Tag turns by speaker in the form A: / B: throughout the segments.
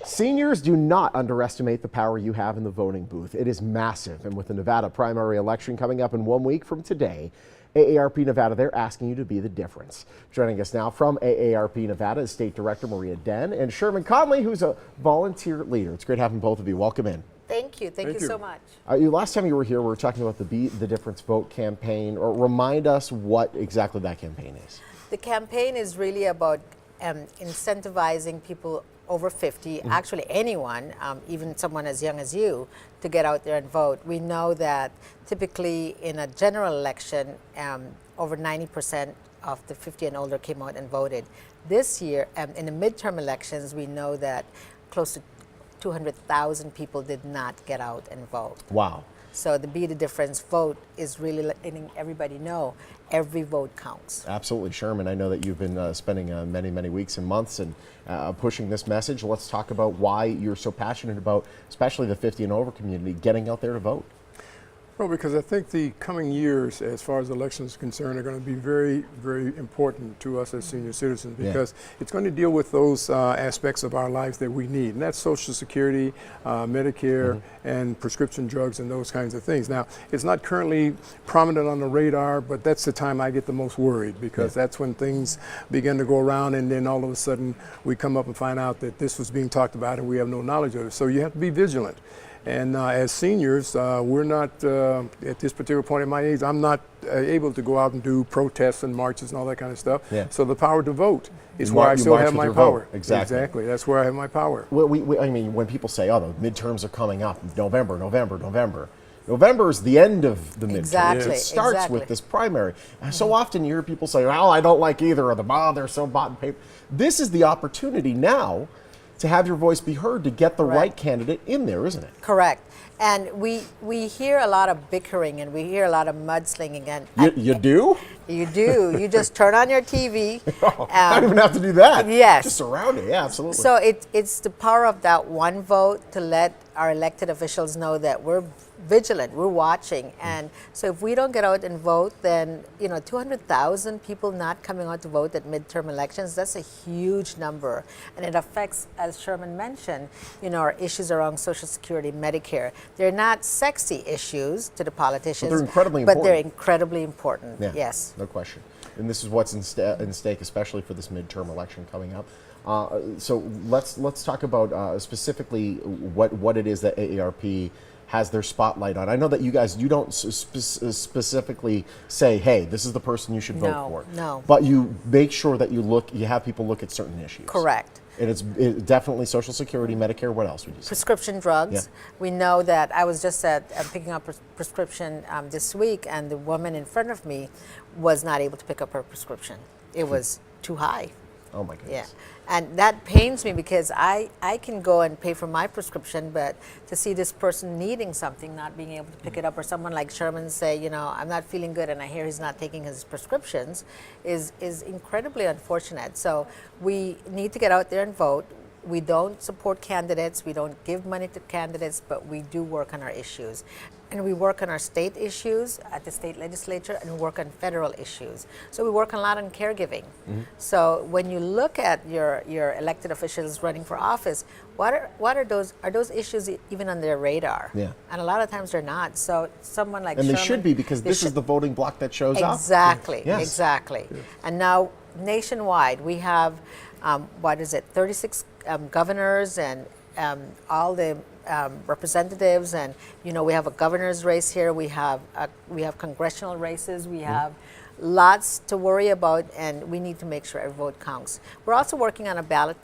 A: Seniors, do not underestimate the power you have in the voting booth. It is massive, and with the Nevada primary election coming up in 1 week from today, AARP Nevada, they're asking you to be the difference. Joining us now from AARP Nevada is State Director Maria Den and Sherman Conley, who's a volunteer leader. It's great having both of you. Welcome in.
B: Thank you. Thank you so much.
A: Last time you were here, we were talking about the Be the Difference Vote campaign. Or remind us what exactly that campaign is.
B: The campaign is really about incentivizing people over 50, actually anyone, even someone as young as you, to get out there and vote. We know that typically in a general election, over 90% of the 50 and older came out and voted. This year, in the midterm elections, we know that close to 200,000 people did not get out and vote.
A: Wow.
B: So the Be the Difference vote is really letting everybody know every vote counts.
A: Absolutely, Sherman. I know that you've been spending many weeks and months and pushing this message. Let's talk about why you're so passionate about, especially the 50 and over community, getting out there to vote.
C: Well, because I think the coming years, as far as elections are concerned, are going to be very important to us as senior citizens, because it's going to deal with those aspects of our lives that we need, and that's Social Security, Medicare, and prescription drugs and those kinds of things. Now, it's not currently prominent on the radar, but that's the time I get the most worried, because that's when things begin to go around, and then all of a sudden we come up and find out that this was being talked about and we have no knowledge of it. So you have to be vigilant. And as seniors, we're not, at this particular point in my age, I'm not able to go out and do protests and marches and all that kind of stuff. So the power to vote is where I still have my power.
A: Exactly.
C: That's where I have my power.
A: Well, I mean, when people say, oh, the midterms are coming up, November is the end of the midterm.
B: Exactly.
A: It starts with this primary. So often you hear people say, oh, I don't like either of them. Oh, they're so bought and paid. This is the opportunity now to have your voice be heard, to get the right candidate in there, isn't it?
B: Correct. And we hear a lot of bickering and we hear a lot of mudslinging. And
A: you do?
B: You do. You just turn on your TV.
A: I don't even have to do that.
B: Yes.
A: Just surround it. Yeah, absolutely.
B: So it's the power of that one vote to let our elected officials know that we're vigilant, we're watching. And so if we don't get out and vote, then 200,000 people not coming out to vote at midterm elections, that's a huge number. And it affects, as Sherman mentioned, our issues around Social Security, Medicare. They're not sexy issues to the politicians,
A: but they're incredibly important.
B: But they're incredibly important.
A: Yeah,
B: yes.
A: No question. And this is what's in stake, especially for this midterm election coming up. So let's talk about specifically what it is that AARP has their spotlight on. I know that you don't specifically say, hey, this is the person you should vote for.
B: No.
A: But you make sure that you have people look at certain issues.
B: Correct.
A: And it's definitely Social Security, Medicare. What else would you say?
B: Prescription drugs. Yeah. We know that I was just picking up a prescription this week, and the woman in front of me was not able to pick up her prescription. It was too high.
A: Oh my goodness.
B: Yeah, and that pains me because I can go and pay for my prescription, but to see this person needing something, not being able to pick it up, or someone like Sherman say, I'm not feeling good and I hear he's not taking his prescriptions, is incredibly unfortunate. So we need to get out there and vote. We don't support candidates, we don't give money to candidates, but we do work on our issues. And we work on our state issues at the state legislature, and we work on federal issues. So we work a lot on caregiving. So when you look at your elected officials running for office, what are those issues even on their radar?
A: Yeah.
B: And a lot of times they're not. So someone like
A: Sherman,
B: they
A: should be, because this is the voting block that shows up.
B: Exactly.
A: Yes.
B: Exactly.
C: Yes.
B: And now nationwide we have 36 governors and all the representatives, and we have a governor's race here. We have congressional races. We have lots to worry about, and we need to make sure every vote counts. We're also working on a ballot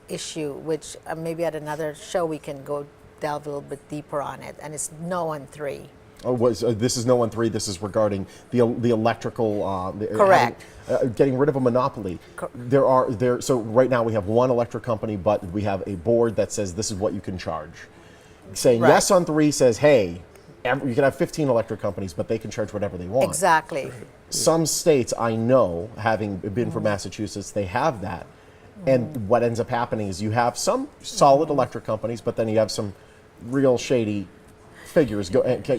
B: issue, which maybe at another show we can go delve a little bit deeper on it. And it's No on 3.
A: Oh, this is No on 3. This is regarding the electrical.
B: Correct.
A: Getting rid of a monopoly. So right now we have one electric company, but we have a board that says this is what you can charge. Saying Yes on 3 says, hey, you can have 15 electric companies, but they can charge whatever they want.
B: Exactly.
A: Some states, I know, having been from Massachusetts, they have that. And what ends up happening is you have some solid electric companies, but then you have some real shady figures,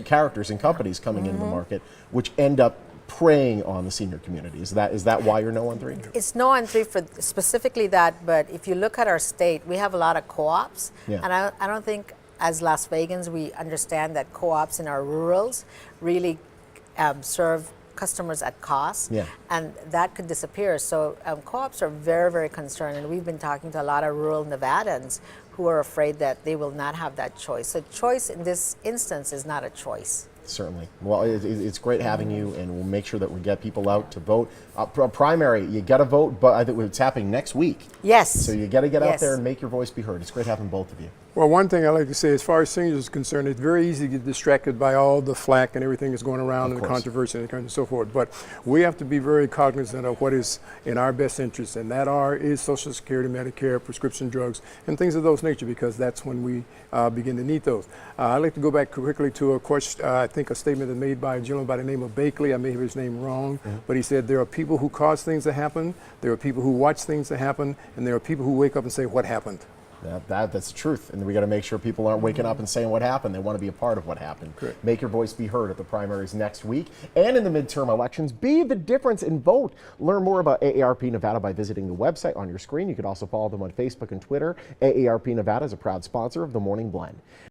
A: characters and companies coming into the market, which end up preying on the senior community. Is that why you're no on 3?
B: It's no on 3 for specifically that, but if you look at our state, we have a lot of co-ops,
A: Yeah.
B: and I don't think as Las Vegans we understand that co-ops in our rurals really serve customers at cost,
A: Yeah.
B: and that could disappear. So co-ops are very, very concerned, and we've been talking to a lot of rural Nevadans who are afraid that they will not have that choice. So choice in this instance is not a choice.
A: Certainly. Well, it's great having you, and we'll make sure that we get people out to vote. Primary, you got to vote, but I think it's happening next week.
B: Yes.
A: So you got to get out
B: Yes.
A: there and make your voice be heard. It's great having both of you.
C: Well, one thing I like to say, as far as seniors is concerned, it's very easy to get distracted by all the flack and everything that's going around and the
A: course.
C: controversy and so forth. But we have to be very cognizant of what is in our best interest, and that is Social Security, Medicare, prescription drugs, and things of those nature, because that's when we begin to need those. I'd like to go back quickly to a question, I think a statement that made by a gentleman by the name of Bakley. I may have his name wrong, but he said there are people who cause things to happen, there are people who watch things to happen, and there are people who wake up and say, what happened?
A: That's the truth, and we got to make sure people aren't waking up and saying what happened. They want to be a part of what happened.
C: Correct.
A: Make your voice be heard at the primaries next week and in the midterm elections. Be the difference and vote. Learn more about AARP Nevada by visiting the website on your screen. You can also follow them on Facebook and Twitter. AARP Nevada is a proud sponsor of the Morning Blend.